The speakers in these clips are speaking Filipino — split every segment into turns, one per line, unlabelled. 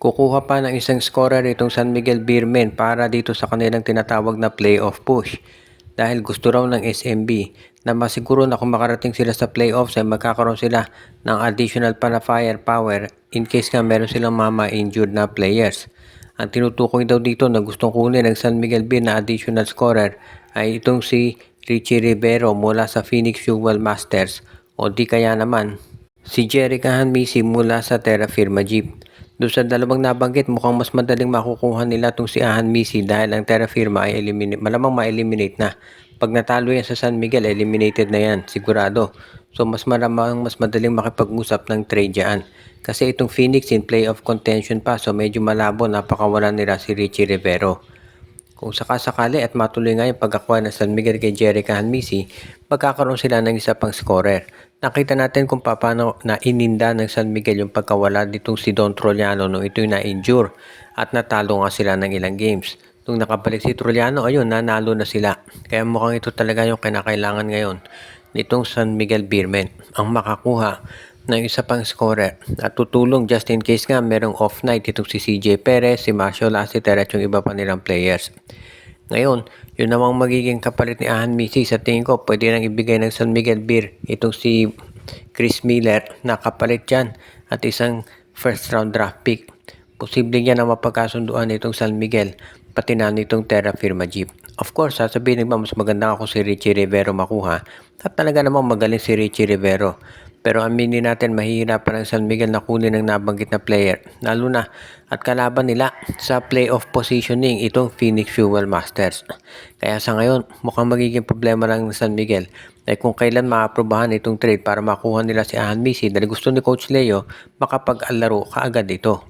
Kukuha pa ng isang scorer itong San Miguel Beermen para dito sa kanilang tinatawag na playoff push. Dahil gusto raw ng SMB na masiguro na kung makarating sila sa playoffs ay magkakaroon sila ng additional pa na firepower in case nga meron silang injured na players. Ang tinutukoy daw dito na gustong kunin ng San Miguel Beer na additional scorer ay itong si Richie Rivero mula sa Phoenix Fuel Masters o di kaya naman si Jerry Kahanmisi mula sa Terra Firma Jeep. Doon sa dalawang nabanggit, mukhang mas madaling makukuha nila itong si Ahan Misi dahil ang Terra Firma ay malamang ma-eliminate na. Pag natalo yan sa San Miguel, eliminated na yan, sigurado. So mas madaling makipag-usap ng trade dyan. Kasi itong Phoenix in playoff contention pa, so medyo malabo, napakawalan nila si Richie Rivero. Kung sakasakali at matuloy nga yung pag-acquire ng San Miguel kay Jerry Kahanmisi, magkakaroon sila ng isa pang scorer. Nakita natin kung paano na ininda ng San Miguel yung pagkawala ditong si Don Troliano nung ito'y na-injure at natalo nga sila ng ilang games. Nung nakabalik si Troliano, ayun, nanalo na sila. Kaya mukhang ito talaga yung kinakailangan ngayon nitong San Miguel Beermen, ang makakuha ng isa pang scorer at tutulong just in case nga merong off night itong si CJ Perez, si Marshall Asiter at yung iba pa nilang players. Ngayon, yun namang magiging kapalit ni Ahan Misi sa tingin ko pwede nang ibigay ng San Miguel Beer itong si Chris Miller na kapalit dyan at isang first round draft pick. Posible niya na mapagkasunduan itong San Miguel pati na nitong Terra Firma Jeep. Of course, sasabihin mo mas maganda ako si Richie Rivero makuha at talaga namang magaling si Richie Rivero. Pero aminin natin mahihirapan ang San Miguel na kunin ng nabanggit na player, lalo na at kalaban nila sa playoff positioning itong Phoenix Fuel Masters. Kaya sa ngayon, mukhang magiging problema lang ng San Miguel ay kung kailan maaprobahan itong trade para makuha nila si Ahan Misi dahil gusto ni Coach Leo makapag-alaro kaagad ito.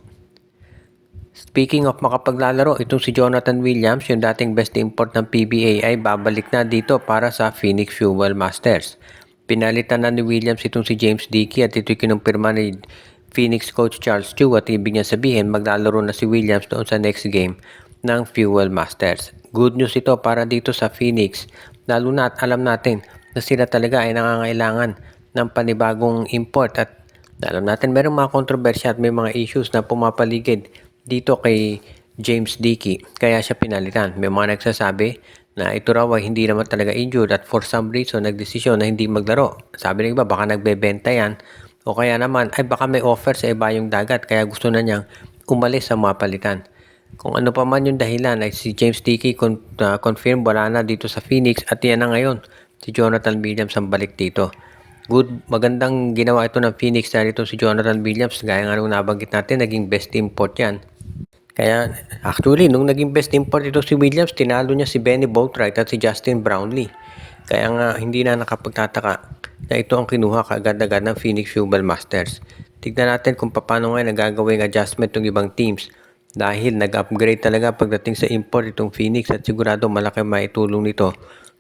Speaking of makapaglalaro, itong si Jonathan Williams, yung dating best import ng PBA ay babalik na dito para sa Phoenix Fuel Masters. Pinalitan na ni Williams itong si James Dickey at ito'y kinumpirma ni Phoenix coach Charles Chu at ibig niya sabihin maglalaro na si Williams doon sa next game ng Fuel Masters. Good news ito para dito sa Phoenix, lalo na at alam natin na sila talaga ay nangangailangan ng panibagong import at alam natin merong mga kontrobersya at may mga issues na pumapaligid dito kay James Dickey kaya siya pinalitan. May mga nagsasabi na ito raw ay hindi naman talaga injured at for some reason nagdesisyon na hindi maglaro. Sabi ng iba baka nagbebenta yan o kaya naman ay baka may offer sa ibayong dagat kaya gusto na niyang umalis sa mga palitan. Kung ano pa man yung dahilan ay si James Dickey confirm wala na dito sa Phoenix at yan na ngayon si Jonathan Williams ang balik dito. Magandang ginawa ito ng Phoenix dahil ito si Jonathan Williams gaya nga nung nabanggit natin naging best import yan. Kaya actually nung naging best import ito si Williams, tinalo niya si Benny Boatwright at si Justin Brownlee. Kaya nga hindi na nakapagtataka na ito ang kinuha kaagad-agad ng Phoenix Fuel Masters. Tignan natin kung paano nga nagagawing adjustment ng ibang teams dahil nag-upgrade talaga pagdating sa import itong Phoenix at sigurado malaki maitulong nito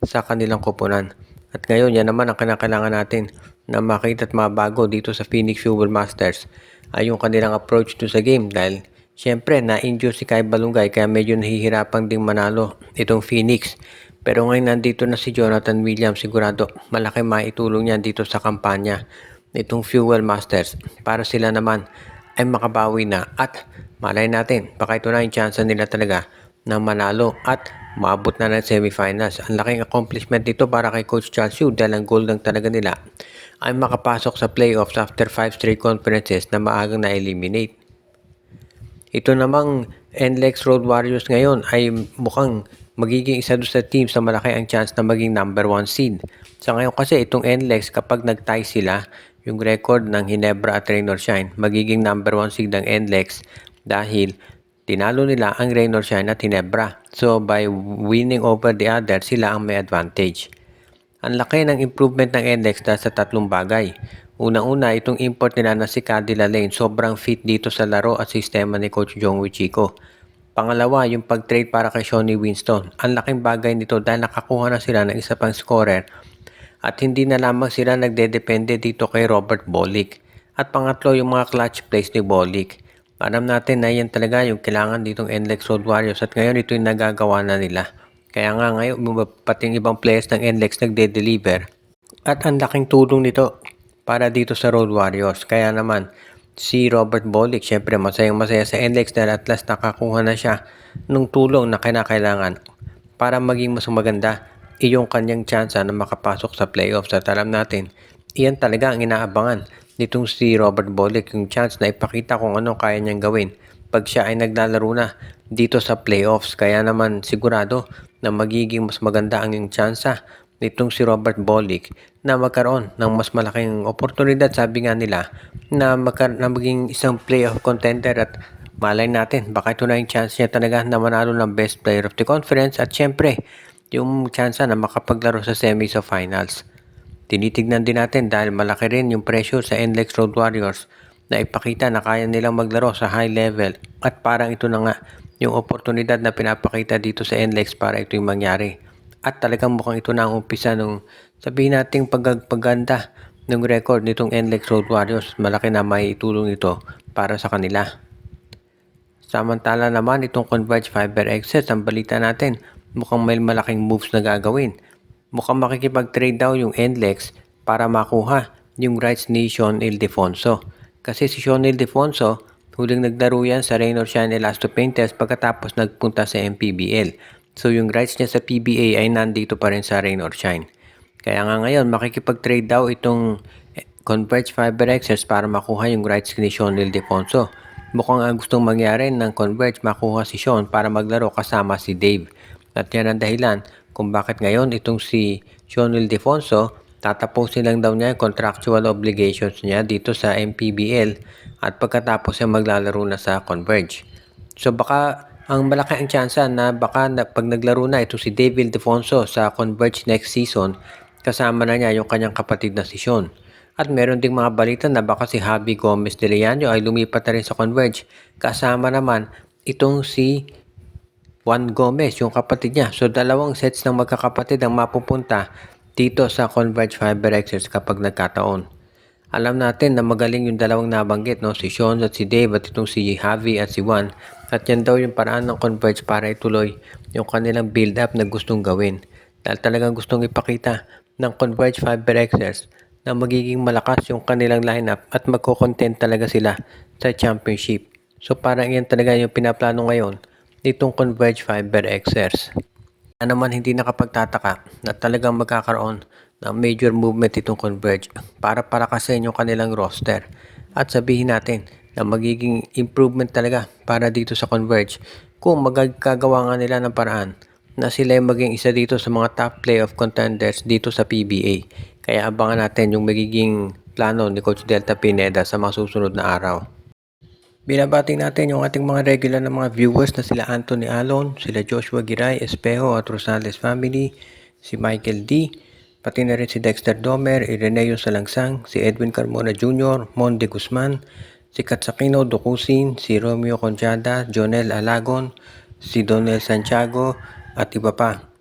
sa kanilang koponan. At ngayon yan naman ang kinakailangan natin na makita at mabago dito sa Phoenix Fuel Masters ay yung kanilang approach to sa game dahil siyempre, na-injure si Kai Balungay kaya medyo nahihirapan ding manalo itong Phoenix. Pero ngayon nandito na si Jonathan Williams, sigurado malaki maitulong niya dito sa kampanya nitong Fuel Masters para sila naman ay makabawi na at malay natin, baka ito na yung chance nila talaga na manalo at maabot na ng semifinals. Ang laking accomplishment dito para kay Coach Charles Yu dahil ang goal lang talaga nila ay makapasok sa playoffs after 5 straight conferences na maagang na-eliminate. Ito namang NLEX Road Warriors ngayon ay mukhang magiging isa doon sa teams na malaki ang chance na maging number 1 seed. Sa ngayon kasi itong NLEX kapag nag-tie sila, yung record ng Ginebra at Rain or Shine, magiging number 1 seed ang NLEX dahil tinalo nila ang Rain or Shine at Ginebra. So by winning over the other, sila ang may advantage. Ang laki ng improvement ng NLEX dahil sa tatlong bagay. Unang-una, itong import nila na si Cadila Lane, sobrang fit dito sa laro at sistema ni Coach Jongwoo Chico. Pangalawa, yung pag-trade para kay Shawnee Winston. Ang laking bagay nito dahil nakakuha na sila ng isa pang scorer at hindi na lamang sila nagdedepende dito kay Robert Bolick. At pangatlo, yung mga clutch plays ni Bolick. Alam natin na yan talaga yung kailangan ditong NLEX Road Warriors at ngayon ito yung nagagawa na nila. Kaya nga ngayon, pati ibang players ng NLEX nagde-deliver. At ang laking tulong nito para dito sa Road Warriors. Kaya naman, Si Robert Bolick, syempre masayang-masaya sa NLEX dahil at last nakakuha na siya ng tulong na kinakailangan para maging mas maganda iyong kanyang tsansa na makapasok sa playoffs. At alam natin, iyan talaga ang inaabangan nitong si Robert Bolick, yung chance na ipakita kung ano kaya niyang gawin pag siya ay naglalaro na dito sa playoffs. Kaya naman sigurado na magiging mas maganda ang iyong tsansa nitong si Robert Bolick na magkaroon ng mas malaking oportunidad, sabi nga nila, na maging isang playoff contender. At malay natin, baka ito na yung chance niya talaga na manalo ng best player of the conference at syempre yung chance na makapaglaro sa semis o finals. Tinitignan din natin dahil malaki rin yung pressure sa NLEX Road Warriors na ipakita na kaya nilang maglaro sa high level, at parang ito na nga yung oportunidad na pinapakita dito sa NLEX para ito yung mangyari. At talagang mukhang ito na ang umpisa nung sabihin nating paganda ng record nitong NLEX Road Warriors. Malaki na may itulong ito para sa kanila. Samantala naman itong Converge Fiber Access, ang balita natin, mukhang may malaking moves na gagawin. Mukhang makikipag-trade daw yung NLEX para makuha yung rights ni Sean Ildefonso. Kasi si Sean Ildefonso, huling naglaro yan sa Rain or Shine Elasto Painters pagkatapos nagpunta sa MPBL. So yung rights niya sa PBA ay nandito pa rin sa Rain or Shine. Kaya nga ngayon, makikipag-trade daw itong Converge Fiber Access para makuha yung rights ni Sean Ildefonso. Mukhang ang gustong mangyari ng Converge makuha si Sean para maglaro kasama si Dave. At yan ang dahilan kung bakit ngayon itong si Sean Ildefonso, tatapusin lang daw niya yung contractual obligations niya dito sa MPBL at pagkatapos ay maglalaro na sa Converge. So baka ang malaki ang tsansa na baka pag naglaro na ito si Dave Ildefonso sa Converge next season, kasama na niya yung kanyang kapatid na si Sean. At meron ding mga balita na baka si Javi Gomez de Leano ay lumipat na rin sa Converge, kasama naman itong si Juan Gomez, yung kapatid niya. So dalawang sets ng magkakapatid ang mapupunta dito sa Converge Fiber Access kapag nagkataon. Alam natin na magaling yung dalawang nabanggit, no? Si Sean at si Dave, at itong si Javi at si Juan. At yan daw yung paraan ng Converge para ituloy yung kanilang build-up na gustong gawin. Dahil talagang gustong ipakita ng Converge Fiber Access na magiging malakas yung kanilang lineup at magko-content talaga sila sa championship. So parang yan talaga yung pinaplano ngayon nitong Converge Fiber Access. Na naman hindi nakapagtataka na talagang magkakaroon ng major movement itong Converge para palakasin yung kanilang roster. At sabihin natin na magiging improvement talaga para dito sa Converge kung magagagawa nga nila ng paraan na sila yung maging isa dito sa mga top playoff contenders dito sa PBA. Kaya abangan natin yung magiging plano ni Coach Delta Pineda sa mga susunod na araw. Binabati natin yung ating mga regular na mga viewers na sila Anthony Alon, sila Joshua Giray, Espejo at Rosales family, si Michael D, pati na rin si Dexter Domer, Ireneo Salangsang, si Edwin Carmona Jr., Monde Guzman, si Katsakino Dokusin, si Romeo Conchada, Jonel Alagon, si Donel Santiago at iba pa.